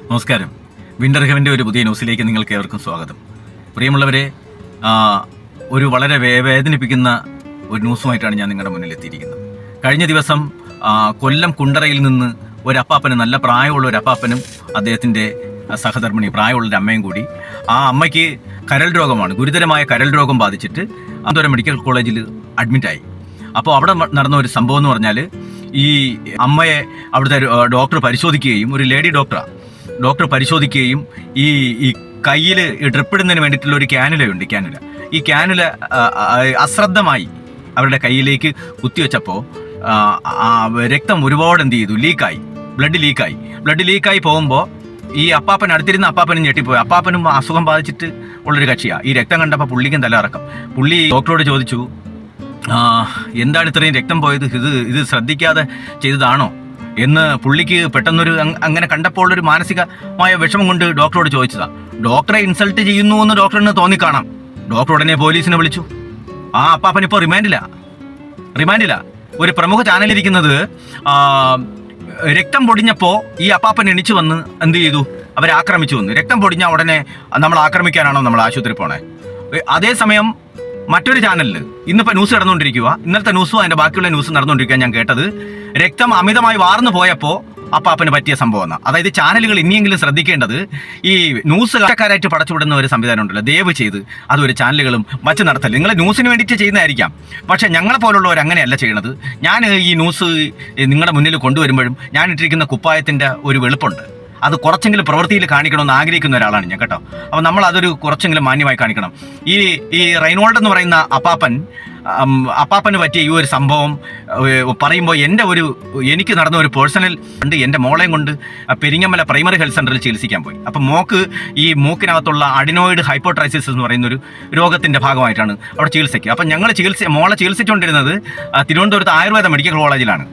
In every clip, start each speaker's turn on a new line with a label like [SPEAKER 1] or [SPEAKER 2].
[SPEAKER 1] നമസ്കാരം. വിന്റർ ഹെവൻ്റെ ഒരു പുതിയ ന്യൂസിലേക്ക് നിങ്ങൾക്ക് ഏവർക്കും സ്വാഗതം. പ്രിയമുള്ളവരെ, ഒരു വളരെ വേദനിപ്പിക്കുന്ന ഒരു ന്യൂസുമായിട്ടാണ് ഞാൻ നിങ്ങളുടെ മുന്നിൽ എത്തിയിരിക്കുന്നത്. കഴിഞ്ഞ ദിവസം കൊല്ലം കുണ്ടറയിൽ നിന്ന് ഒരു അപ്പാപ്പന്, നല്ല പ്രായമുള്ള ഒരു അപ്പാപ്പനും അദ്ദേഹത്തിൻ്റെ സഹധർമ്മിണി പ്രായമുള്ളൊരു അമ്മയും കൂടി, ആ അമ്മയ്ക്ക് കരൾ രോഗമാണ്, ഗുരുതരമായ കരൾ രോഗം ബാധിച്ചിട്ട് അന്തോരം മെഡിക്കൽ കോളേജിൽ അഡ്മിറ്റായി. അപ്പോൾ അവിടെ നടന്ന ഒരു സംഭവം എന്ന് പറഞ്ഞാൽ, ഈ അമ്മയെ അവിടുത്തെ ഡോക്ടർ പരിശോധിക്കുകയും, ഒരു ലേഡി ഡോക്ടർ പരിശോധിക്കുകയും, ഈ കയ്യിൽ ഡ്രിപ്പ് ഇടുന്നതിന് വേണ്ടിയിട്ടുള്ള ഒരു ക്യാനുലയുണ്ട്. ഈ ക്യാനുല അശ്രദ്ധമായി അവരുടെ കയ്യിലേക്ക് കുത്തിവെച്ചപ്പോൾ രക്തം ഒരുപാട് ലീക്കായി. ബ്ലഡ് ലീക്കായി പോകുമ്പോൾ ഈ അപ്പാപ്പൻ, അടുത്തിരുന്ന അപ്പാപ്പനും ഞെട്ടിപ്പോയി. അപ്പാപ്പനും അസുഖം ബാധിച്ചിട്ട് ഉള്ളൊരു കക്ഷിയാണ്. ഈ രക്തം കണ്ടപ്പോൾ പുള്ളിക്കും തലയിറക്കം. പുള്ളി ഡോക്ടറോട് ചോദിച്ചു, എന്താണ് ഇത്രയും രക്തം പോയത്, ഇത് ശ്രദ്ധിക്കാതെ ചെയ്തതാണോ എന്ന് പുള്ളിക്ക് പെട്ടെന്നൊരു അങ്ങനെ കണ്ടപ്പോൾ ഒരു മാനസികമായ വിഷമം കൊണ്ട് ഡോക്ടറോട് ചോദിച്ചതാണ്. ഡോക്ടറെ ഇൻസൾട്ട് ചെയ്യുന്നു എന്ന് ഡോക്ടറിന് തോന്നിക്കാണാം. ഡോക്ടർ ഉടനെ പോലീസിനെ വിളിച്ചു. ആ അപ്പാപ്പൻ ഇപ്പോൾ റിമാൻഡില. ഒരു പ്രമുഖ ചാനലിരിക്കുന്നത് രക്തം പൊടിഞ്ഞപ്പോൾ ഈ അപ്പാപ്പൻ എണിച്ചു വന്ന് എന്ത് ചെയ്തു, അവരെ ആക്രമിച്ചു വന്നു. രക്തം പൊടിഞ്ഞ ഉടനെ നമ്മൾ ആക്രമിക്കാനാണോ നമ്മൾ ആശുപത്രി പോണേ? അതേസമയം മറ്റൊരു ചാനലിൽ ഇന്നിപ്പോൾ ന്യൂസ് നടന്നുകൊണ്ടിരിക്കുക, ഇന്നലത്തെ ന്യൂസും അതിൻ്റെ ബാക്കിയുള്ള ന്യൂസും നടന്നുകൊണ്ടിരിക്കുക. ഞാൻ കേട്ടത് രക്തം അമിതമായി വാർന്നു പോയപ്പോൾ അപ്പാപ്പന് പറ്റിയ സംഭവം. അതായത് ചാനലുകൾ ഇനിയെങ്കിലും ശ്രദ്ധിക്കേണ്ടത്, ഈ ന്യൂസ് കാരക്കാരായിട്ട് പടച്ചുവിടുന്ന ഒരു സംവിധാനം ഉണ്ടല്ലോ, ദയവ് ചെയ്ത് അതൊരു ചാനലുകളും വച്ച് നടത്തല്ല. നിങ്ങൾ ന്യൂസിന് വേണ്ടിയിട്ട് ചെയ്യുന്നതായിരിക്കാം, പക്ഷേ ഞങ്ങളെ പോലുള്ളവർ അങ്ങനെയല്ല ചെയ്യണത്. ഞാൻ ഈ ന്യൂസ് നിങ്ങളുടെ മുന്നിൽ കൊണ്ടുവരുമ്പോഴും ഞാൻ ഇട്ടിരിക്കുന്ന കുപ്പായത്തിൻ്റെ ഒരു വെളുപ്പുണ്ട്. അത് കുറച്ചെങ്കിലും പ്രവൃത്തിയിൽ കാണിക്കണമെന്ന് ആഗ്രഹിക്കുന്ന ഒരാളാണ് ഞാൻ, കേട്ടോ. അപ്പോൾ നമ്മൾ അതൊരു കുറച്ചെങ്കിലും മാന്യമായി കാണിക്കണം. ഈ റൈനോൾഡ് എന്ന് പറയുന്ന അപ്പാപ്പന് പറ്റിയ ഈ ഒരു സംഭവം പറയുമ്പോൾ എനിക്ക് നടന്ന ഒരു പേഴ്സണൽ ഉണ്ട്. എൻ്റെ മോളെയും കൊണ്ട് പെരിങ്ങമല പ്രൈമറി ഹെൽത്ത് സെൻ്ററിൽ ചികിത്സിക്കാൻ പോയി. അപ്പം ഈ മൂക്കിനകത്തുള്ള അഡിനോയിഡ് ഹൈപ്പോട്രൈസിസ് എന്ന് പറയുന്നൊരു രോഗത്തിൻ്റെ ഭാഗമായിട്ടാണ് അവിടെ ചികിത്സയ്ക്ക്. അപ്പം ഞങ്ങൾ മോളെ ചികിത്സിച്ചുകൊണ്ടിരുന്നത് തിരുവനന്തപുരത്ത് ആയുർവേദ മെഡിക്കൽ കോളേജിലാണ്.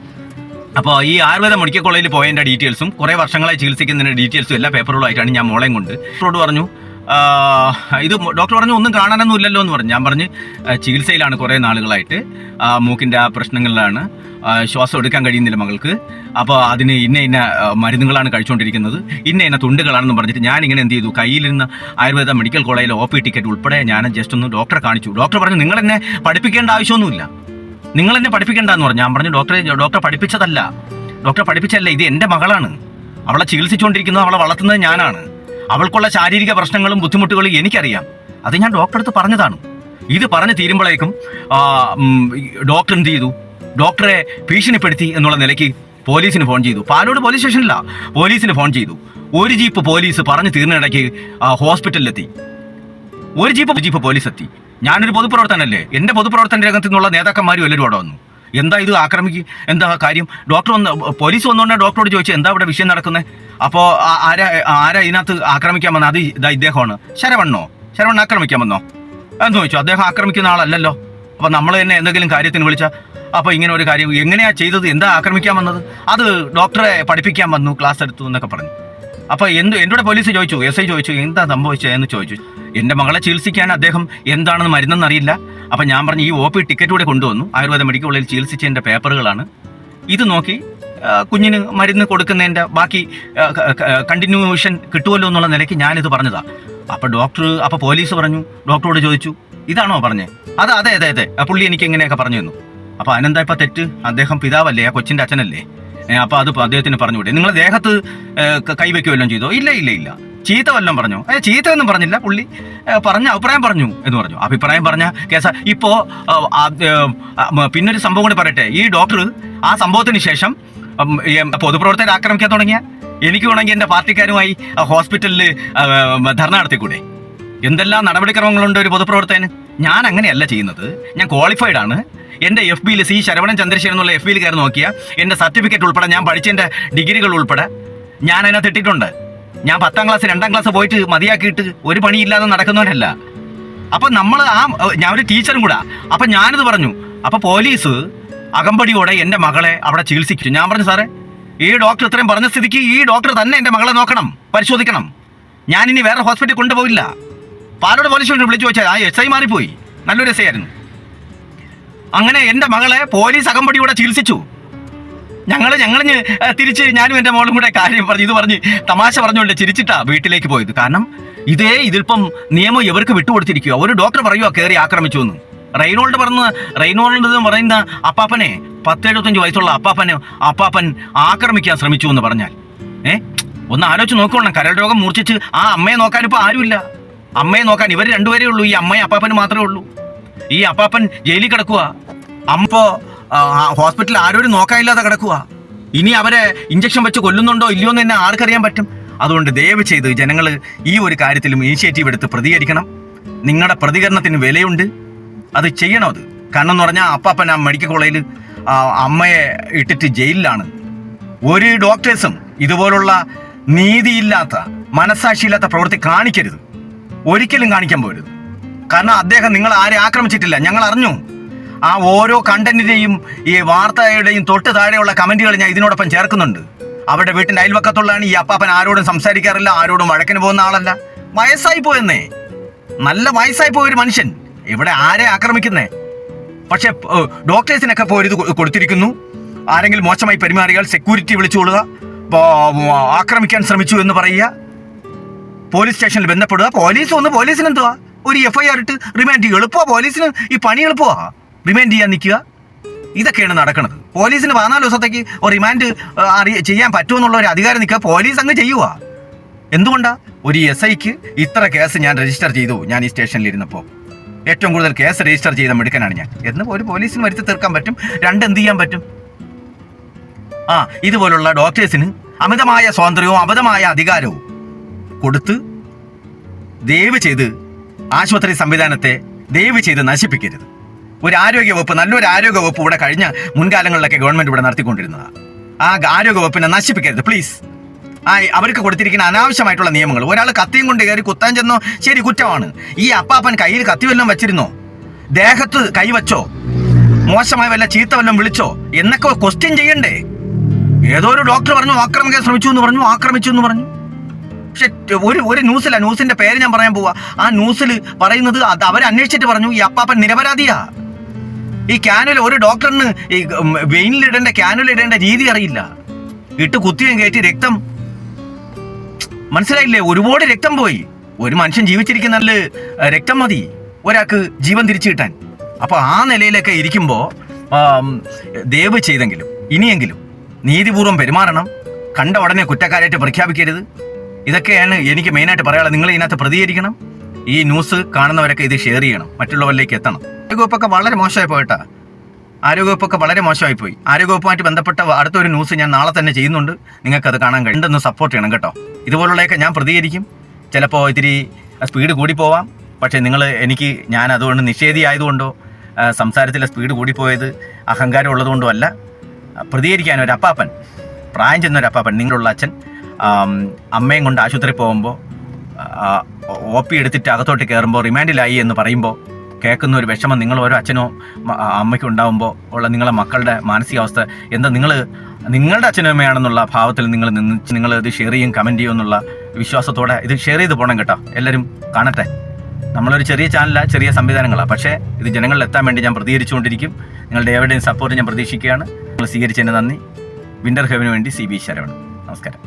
[SPEAKER 1] അപ്പോൾ ഈ ആയുർവേദ മെഡിക്കൽ കോളേജിൽ പോയതിൻ്റെ ഡീറ്റെയിൽസും കുറേ വർഷങ്ങളായി ചികിത്സിക്കുന്നതിൻ്റെ ഡീറ്റെയിൽസും എല്ലാ പേപ്പറുകളായിട്ടാണ് ഞാൻ മോളെയും കൊണ്ട് ഡോക്ടറോട് പറഞ്ഞു. ഡോക്ടർ പറഞ്ഞു ഒന്നും കാണാനൊന്നും ഇല്ലല്ലോ എന്ന് പറഞ്ഞു. ഞാൻ പറഞ്ഞ് ചികിത്സയിലാണ് കുറേ നാളുകളായിട്ട്, മൂക്കിൻ്റെ ആ പ്രശ്നങ്ങളിലാണ്, ശ്വാസം എടുക്കാൻ കഴിയുന്നില്ല മകൾക്ക്. അപ്പോൾ അതിന് ഇന്ന മരുന്നുകളാണ് കഴിച്ചുകൊണ്ടിരിക്കുന്നത്, ഇന്ന തുണ്ടുകളാണെന്ന് പറഞ്ഞിട്ട് ഞാനിങ്ങനെ എന്ത് ചെയ്തു, കയ്യിലിരുന്ന ആയുർവേദ മെഡിക്കൽ കോളേജിലെ OP ടിക്കറ്റ് ഉൾപ്പെടെ ഞാൻ ജസ്റ്റ് ഒന്ന് ഡോക്ടറെ കാണിച്ചു. ഡോക്ടർ പറഞ്ഞു, നിങ്ങൾ എന്നെ പഠിപ്പിക്കേണ്ട ആവശ്യമൊന്നുമില്ല, നിങ്ങൾ എന്നെ പഠിപ്പിക്കേണ്ടെന്ന് പറഞ്ഞു. ഞാൻ പറഞ്ഞു, ഡോക്ടറെ പഠിപ്പിച്ചതല്ല, ഇത് എൻ്റെ മകളാണ്, അവളെ ചികിത്സിച്ചുകൊണ്ടിരിക്കുന്നത്, അവളെ വളർത്തുന്നത് ഞാനാണ്, അവൾക്കുള്ള ശാരീരിക പ്രശ്നങ്ങളും ബുദ്ധിമുട്ടുകളും എനിക്കറിയാം, അത് ഞാൻ ഡോക്ടറെ അടുത്ത് പറഞ്ഞതാണ്. ഇത് പറഞ്ഞു തീരുമ്പോഴേക്കും ഡോക്ടർ എന്ത് ചെയ്തു, ഡോക്ടറെ ഭീഷണിപ്പെടുത്തി എന്നുള്ള നിലയ്ക്ക് പോലീസിന് ഫോൺ ചെയ്തു. പാലോട് പോലീസ് സ്റ്റേഷനില്ല, പോലീസിന് ഫോൺ ചെയ്തു. ഒരു ജീപ്പ് പോലീസ് പറഞ്ഞു തീർന്നിടയ്ക്ക് ഹോസ്പിറ്റലിലെത്തി. ഒരു ജീപ്പ് പോലീസ് എത്തി. ഞാനൊരു പൊതുപ്രവർത്തനല്ലേ, എൻ്റെ പൊതുപ്രവർത്തന രംഗത്തു നിന്നുള്ള നേതാക്കന്മാരും എല്ലാവരും അവിടെ വന്നു. എന്താ ഇത് എന്താ കാര്യം? പോലീസ് വന്നുകൊണ്ട് ഡോക്ടറോട് ചോദിച്ചു, എന്താ ഇവിടെ വിഷയം നടക്കുന്നത്? അപ്പോൾ ആരാ ഇതിനകത്ത് ആക്രമിക്കാൻ വന്നത്? അത് ഇദ്ദേഹമാണ്, ശരവണ്ണ ആക്രമിക്കാൻ വന്നോ എന്ന് ചോദിച്ചു. അദ്ദേഹം ആക്രമിക്കുന്ന ആളല്ലല്ലോ. അപ്പോൾ നമ്മൾ തന്നെ എന്തെങ്കിലും കാര്യത്തിന് വിളിച്ചാൽ, അപ്പോൾ ഇങ്ങനെ ഒരു കാര്യം എങ്ങനെയാ ചെയ്തത്, എന്താ ആക്രമിക്കാൻ വന്നത്? അത് ഡോക്ടറെ പഠിപ്പിക്കാൻ വന്നു, ക്ലാസ് എടുത്തു എന്നൊക്കെ പറഞ്ഞു. അപ്പോൾ എന്നോട് പോലീസ് ചോദിച്ചു, SI ചോദിച്ചു, എന്താ സംഭവിച്ചതെന്ന് ചോദിച്ചു. എൻ്റെ മകളെ ചികിത്സിക്കാൻ അദ്ദേഹം എന്താണെന്ന് മരുന്നെന്ന് അറിയില്ല. അപ്പം ഞാൻ പറഞ്ഞു, ഈ OP ടിക്കറ്റ് കൂടെ കൊണ്ടുവന്നു, ആയുർവേദ മെഡിക്കൽ കോളേജിൽ ചികിത്സിച്ചതിൻ്റെ പേപ്പറുകളാണ്, ഇത് നോക്കി കുഞ്ഞിന് മരുന്ന് കൊടുക്കുന്നതിൻ്റെ ബാക്കി കണ്ടിന്യൂഷൻ കിട്ടുമല്ലോ എന്നുള്ള നിലയ്ക്ക് ഞാനിത് പറഞ്ഞതാണ്. അപ്പോൾ പോലീസ് പറഞ്ഞു, ഡോക്ടറോട് ചോദിച്ചു, ഇതാണോ പറഞ്ഞത്? അതെ പുള്ളി എനിക്ക് എങ്ങനെയൊക്കെ പറഞ്ഞു തന്നു. അപ്പോൾ അതിനെന്താ ഇപ്പം തെറ്റ്? അദ്ദേഹം പിതാവല്ലേ, ആ കൊച്ചിൻ്റെ അച്ഛനല്ലേ? അപ്പോൾ അത് അദ്ദേഹത്തിന് പറഞ്ഞുകൂടെ? നിങ്ങൾ ദേഹത്ത് കൈവയ്ക്കുമല്ലോ ചെയ്തോ? ഇല്ല. ചീത്ത വല്ലതും പറഞ്ഞോ? ചീത്തയൊന്നും പറഞ്ഞില്ല, പുള്ളി അഭിപ്രായം പറഞ്ഞു എന്ന് പറഞ്ഞു. അഭിപ്രായം പറഞ്ഞ കേസാ. ഇപ്പോൾ പിന്നൊരു സംഭവം കൂടി പറയട്ടെ. ഈ ഡോക്ടർ ആ സംഭവത്തിന് ശേഷം പൊതുപ്രവർത്തകരെ ആക്രമിക്കാൻ തുടങ്ങിയ, എനിക്ക് വേണമെങ്കിൽ എൻ്റെ പാർട്ടിക്കാരുമായി ഹോസ്പിറ്റലിൽ ധർണ നടത്തിക്കൂടെ? എന്തെല്ലാം നടപടിക്രമങ്ങളുണ്ട് ഒരു പൊതുപ്രവർത്തകന്. ഞാൻ അങ്ങനെയല്ല ചെയ്യുന്നത്, ഞാൻ ക്വാളിഫൈഡ് ആണ്. എൻ്റെ FBയിൽ C ശരവണൻ ചന്ദ്രശേഖരൻ എന്നുള്ള FBയിൽ കയറി നോക്കിയാൽ എൻ്റെ സർട്ടിഫിക്കറ്റ് ഉൾപ്പെടെ, ഞാൻ പഠിച്ചതിൻ്റെ ഡിഗ്രികൾ ഉൾപ്പെടെ ഞാൻ അതിനകത്ത് ഇട്ടിട്ടുണ്ട്. ഞാൻ 10ാം ക്ലാസ് 2ാം ക്ലാസ് പോയിട്ട് മതിയാക്കിയിട്ട് ഒരു പണിയില്ലാതെ നടക്കുന്നവനല്ല. അപ്പം ഞാൻ ഒരു ടീച്ചറും കൂടെ. അപ്പം ഞാനിത് പറഞ്ഞു. അപ്പോൾ പോലീസ് അകമ്പടിയോടെ എൻ്റെ മകളെ അവിടെ ചികിത്സിച്ചു. ഞാൻ പറഞ്ഞു, സാറേ, ഈ ഡോക്ടർ ഇത്രയും പറഞ്ഞ സ്ഥിതിക്ക് ഈ ഡോക്ടർ തന്നെ എൻ്റെ മകളെ നോക്കണം, പരിശോധിക്കണം. ഞാനിനി വേറെ ഹോസ്പിറ്റലിൽ കൊണ്ടുപോയില്ല. പാലോട് പോലീസ് സ്റ്റേഷനിൽ വിളിച്ചു ചോദിച്ചാൽ SI മാറിപ്പോയി, നല്ലൊരു SI ആയിരുന്നു. അങ്ങനെ എൻ്റെ മകളെ പോലീസ് അകമ്പടിയോടെ ചികിത്സിച്ചു. ഞങ്ങളിഞ്ഞ് തിരിച്ച് ഞാനും എൻ്റെ മോളും കൂടെ കാര്യം പറഞ്ഞു ഇത് പറഞ്ഞ് തമാശ പറഞ്ഞുകൊണ്ട് ചിരിച്ചിട്ടാ വീട്ടിലേക്ക് പോയത്. കാരണം ഇതിപ്പം നിയമം ഇവർക്ക് വിട്ടുകൊടുത്തിരിക്കുക. ഒരു ഡോക്ടർ പറയുക കയറി ആക്രമിച്ചു എന്ന്. റെയ്നോൾഡ് എന്ന് പറയുന്ന അപ്പാപ്പനെ 10-75 വയസ്സുള്ള അപ്പാപ്പൻ ആക്രമിക്കാൻ ശ്രമിച്ചു എന്ന് പറഞ്ഞാൽ ഒന്ന് ആലോചിച്ച് നോക്കണം. കരൾ രോഗം മൂർച്ഛിച്ച് ആ അമ്മയെ നോക്കാൻ ഇപ്പോൾ ആരുമില്ല. അമ്മയെ നോക്കാൻ ഇവർ രണ്ടുപേരേ ഉള്ളൂ. ഈ അമ്മയും അപ്പാപ്പന് മാത്രമേ ഉള്ളൂ. ഈ അപ്പാപ്പൻ ജയിലിൽ കിടക്കുക. അമ്മ ഹോസ്പിറ്റലിൽ ആരോരും നോക്കാനില്ലാതെ കിടക്കുക. ഇനി അവരെ ഇഞ്ചക്ഷൻ വെച്ച് കൊല്ലുന്നുണ്ടോ ഇല്ലയോ എന്ന് തന്നെ ആർക്കറിയാൻ പറ്റും. അതുകൊണ്ട് ദയവ് ചെയ്ത് ജനങ്ങൾ ഈ ഒരു കാര്യത്തിലും ഇനിഷ്യേറ്റീവ് എടുത്ത് പ്രതികരിക്കണം. നിങ്ങളുടെ പ്രതികരണത്തിന് വിലയുണ്ട്, അത് ചെയ്യണം. അത് കാരണം എന്ന് പറഞ്ഞാൽ അപ്പാപ്പൻ ആ മെഡിക്കൽ കോളേജിൽ അമ്മയെ ഇട്ടിട്ട് ജയിലിലാണ്. ഒരു ഡോക്ടേഴ്സും ഇതുപോലുള്ള നീതിയില്ലാത്ത മനസ്സാക്ഷിയില്ലാത്ത പ്രവൃത്തി കാണിക്കരുത്, ഒരിക്കലും കാണിക്കാൻ പോരുത്. കാരണം അദ്ദേഹം നിങ്ങൾ ആരെ ആക്രമിച്ചിട്ടില്ല, ഞങ്ങൾ അറിഞ്ഞു. ആ ഓരോ കണ്ടന്റിന്റെയും ഈ വാർത്തയുടെയും തൊട്ട് താഴെയുള്ള കമന്റുകൾ ഞാൻ ഇതിനോടൊപ്പം ചേർക്കുന്നുണ്ട്. അവരുടെ വീട്ടിൻ്റെ അയൽവക്കത്തുള്ളതാണ്. ഈ അപ്പാപ്പൻ ആരോടും സംസാരിക്കാറില്ല, ആരോടും വഴക്കിന് പോകുന്ന ആളല്ല. വയസ്സായി പോയെന്നേ, നല്ല വയസ്സായി പോയൊരു മനുഷ്യൻ ഇവിടെ ആരെ ആക്രമിക്കുന്നേ. പക്ഷെ ഡോക്ടേഴ്സിനൊക്കെ പോയി ഇത് കൊടുത്തിരിക്കുന്നു. ആരെങ്കിലും മോശമായി പെരുമാറിയാൽ സെക്യൂരിറ്റി വിളിച്ചുകൊള്ളുക, ആക്രമിക്കാൻ ശ്രമിച്ചു എന്ന് പറയുക, പോലീസ് സ്റ്റേഷനിൽ ബന്ധപ്പെടുക. പോലീസിന് എന്തുവാ, ഒരു FIR ഇട്ട് റിമാൻഡ് ചെയ്യുക. എളുപ്പമാണ് പോലീസിന്, ഈ പണി എളുപ്പമാണ്. റിമാൻഡ് ചെയ്യാൻ നിൽക്കുക, ഇതൊക്കെയാണ് നടക്കുന്നത്. പോലീസിന് 14 ദിവസത്തേക്ക് റിമാൻഡ് ചെയ്യാൻ പറ്റുമെന്നുള്ള ഒരു അധികാരം നിൽക്കുക, പോലീസ് അങ്ങ് ചെയ്യുക. എന്തുകൊണ്ടാണ് ഒരു SIക്ക് ഇത്ര കേസ് ഞാൻ രജിസ്റ്റർ ചെയ്തു, ഞാൻ ഈ സ്റ്റേഷനിൽ ഇരുന്നപ്പോൾ ഏറ്റവും കൂടുതൽ കേസ് രജിസ്റ്റർ ചെയ്ത മിടുക്കനാണ് ഞാൻ എന്ന് ഒരു പോലീസിന് വരുത്തി തീർക്കാൻ പറ്റും. എന്ത് ചെയ്യാൻ പറ്റും? ഇതുപോലുള്ള ഡോക്ടേഴ്സിന് അമിതമായ സ്വാതന്ത്ര്യവും അമിതമായ അധികാരവും കൊടുത്ത് ദയവ് ചെയ്ത് ആശുപത്രി സംവിധാനത്തെ ദയവ് ചെയ്ത് നശിപ്പിക്കരുത്. ഒരു ആരോഗ്യവകുപ്പ്, നല്ലൊരു ആരോഗ്യവകുപ്പ് ഇവിടെ കഴിഞ്ഞ മുൻകാലങ്ങളിലൊക്കെ ഗവൺമെൻറ് ഇവിടെ നടത്തിക്കൊണ്ടിരുന്നതാണ്. ആ ആരോഗ്യവകുപ്പിനെ നശിപ്പിക്കരുത് പ്ലീസ്. അവർക്ക് കൊടുത്തിരിക്കുന്ന അനാവശ്യമായിട്ടുള്ള നിയമങ്ങൾ. ഒരാൾ കത്തിയും കൊണ്ട് കയറി കുത്താൻ ചെന്നോ, ശരി, കുറ്റമാണ്. ഈ അപ്പാപ്പൻ കയ്യിൽ കത്തി വല്ലതും വെച്ചിരുന്നോ, ദേഹത്ത് കൈവച്ചോ, മോശമായ വല്ല ചീത്ത വല്ലതും വിളിച്ചോ എന്നൊക്കെ ക്വസ്റ്റ്യൻ ചെയ്യണ്ടേ? ഏതോ ഒരു ഡോക്ടർ പറഞ്ഞു ആക്രമിക്കാൻ ശ്രമിച്ചു എന്ന് പറഞ്ഞു. പക്ഷെ ഒരു ന്യൂസിന്റെ പേര് ഞാൻ പറയാൻ പോവാ. ആ ന്യൂസിൽ പറയുന്നത് അത് അവരന്വേഷിച്ചിട്ട് പറഞ്ഞു ഈ അപ്പാപ്പൻ നിരപരാധിയാ. ഈ ക്യാനുല, ഒരു ഡോക്ടറിന് ഈ വെയിനിലിടേണ്ട ക്യാനുല ഇടേണ്ട രീതി അറിയില്ല. ഇട്ട് കുത്തിയും കയറ്റി രക്തം, മനസ്സിലായില്ലേ? ഒരുപാട് രക്തം പോയി. ഒരു മനുഷ്യൻ ജീവിച്ചിരിക്കുന്ന രക്തം മതി ഒരാൾക്ക് ജീവൻ തിരിച്ചു കിട്ടാൻ. അപ്പോൾ ആ നിലയിലൊക്കെ ഇരിക്കുമ്പോൾ ദയവ് ചെയ്തെങ്കിലും ഇനിയെങ്കിലും നീതിപൂർവ്വം പെരുമാറണം. കണ്ട ഉടനെ കുറ്റക്കാരായിട്ട് പ്രഖ്യാപിക്കരുത്. ഇതൊക്കെയാണ് എനിക്ക് മെയിനായിട്ട് പറയാനുള്ളത്. നിങ്ങൾ ഇതിനകത്ത് പ്രതികരിക്കണം. ഈ ന്യൂസ് കാണുന്നവരൊക്കെ ഇത് ഷെയർ ചെയ്യണം, മറ്റുള്ളവരിലേക്ക് എത്തണം. ആരോഗ്യവകുപ്പൊക്കെ വളരെ മോശമായി പോയിട്ടാ. ആരോഗ്യവകുപ്പൊക്കെ വളരെ മോശമായി പോയി. ആരോഗ്യവകുപ്പുമായിട്ട് ബന്ധപ്പെട്ട അടുത്തൊരു ന്യൂസ് ഞാൻ നാളെ തന്നെ ചെയ്യുന്നുണ്ട്. നിങ്ങൾക്കത് കാണാൻ കഴിയുമെന്ന് സപ്പോർട്ട് ചെയ്യണം കേട്ടോ. ഇതുപോലുള്ളതൊക്കെ ഞാൻ പ്രതികരിക്കും. ചിലപ്പോൾ ഇത്തിരി സ്പീഡ് കൂടിപ്പോവാം. പക്ഷേ ഞാൻ അതുകൊണ്ട് നിഷേധിയായതുകൊണ്ടോ സംസാരത്തിലെ സ്പീഡ് കൂടിപ്പോയത് അഹങ്കാരം ഉള്ളതുകൊണ്ടോ അല്ല. പ്രതികരിക്കാൻ ഒരു അപ്പാപ്പൻ, പ്രായം ചെന്നൊരു അപ്പാപ്പൻ, നിങ്ങളുള്ള അച്ഛൻ അമ്മയും കൊണ്ട് ആശുപത്രി പോകുമ്പോൾ OP എടുത്തിട്ട് അകത്തോട്ട് കയറുമ്പോൾ റിമാൻഡിലായി എന്ന് പറയുമ്പോൾ കേൾക്കുന്ന ഒരു വിഷമം നിങ്ങൾ ഓരോ അച്ഛനോ അമ്മയ്ക്കും ഉണ്ടാകുമ്പോൾ ഉള്ള നിങ്ങളെ മക്കളുടെ മാനസികാവസ്ഥ എന്താ, നിങ്ങളുടെ അച്ഛനും അമ്മയാണെന്നുള്ള ഭാവത്തിൽ നിങ്ങൾ ഇത് ഷെയർ ചെയ്യും, കമൻറ്റ് ചെയ്യും എന്നുള്ള വിശ്വാസത്തോടെ ഇത് ഷെയർ ചെയ്ത് പോകണം കേട്ടോ. എല്ലാവരും കാണട്ടെ. നമ്മളൊരു ചെറിയ ചാനലാണ്, ചെറിയ സംവിധാനങ്ങളാണ്. പക്ഷേ ഇത് ജനങ്ങളിൽ എത്താൻ വേണ്ടി ഞാൻ പ്രതികരിച്ചുകൊണ്ടിരിക്കും. നിങ്ങളുടെ എവിടെയും സപ്പോർട്ട് ഞാൻ പ്രതീക്ഷിക്കുകയാണ്. നിങ്ങൾ സ്വീകരിച്ചതിന് നന്ദി. വിൻ്റർ ഹെവന് വേണ്ടി CB ശരവണൻ. നമസ്കാരം.